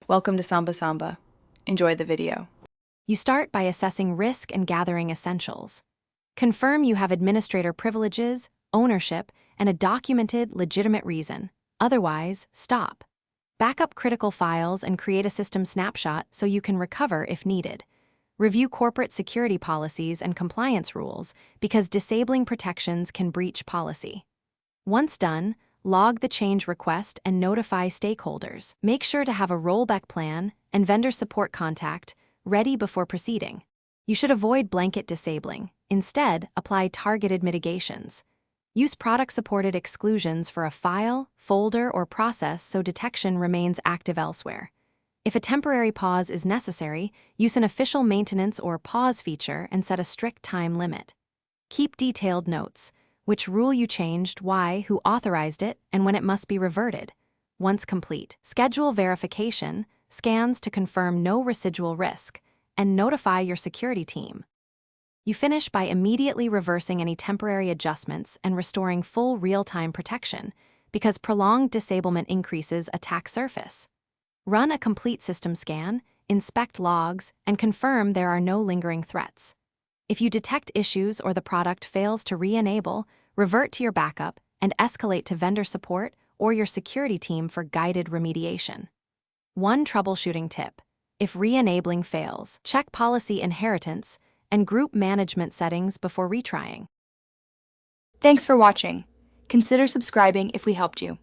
Welcome to Samba Samba. Enjoy the video. You start by assessing risk and gathering essentials. Confirm you have administrator privileges, ownership, and a documented, legitimate reason. Otherwise, stop. Back up critical files and create a system snapshot so you can recover if needed. Review corporate security policies and compliance rules because disabling protections can breach policy. Once done, log the change request and notify stakeholders. Make sure to have a rollback plan and vendor support contact ready before proceeding. You should avoid blanket disabling. Instead, apply targeted mitigations. Use product-supported exclusions for a file, folder, or process so detection remains active elsewhere. If a temporary pause is necessary, use an official maintenance or pause feature and set a strict time limit. Keep detailed notes: which rule you changed, why, who authorized it, and when it must be reverted. Once complete, schedule verification, scans to confirm no residual risk, and notify your security team. You finish by immediately reversing any temporary adjustments and restoring full real-time protection, because prolonged disablement increases attack surface. Run a complete system scan, inspect logs, and confirm there are no lingering threats. If you detect issues or the product fails to re-enable, revert to your backup and escalate to vendor support or your security team for guided remediation. One troubleshooting tip: if re-enabling fails, check policy inheritance and group management settings before retrying. Thanks for watching. Consider subscribing if we helped you.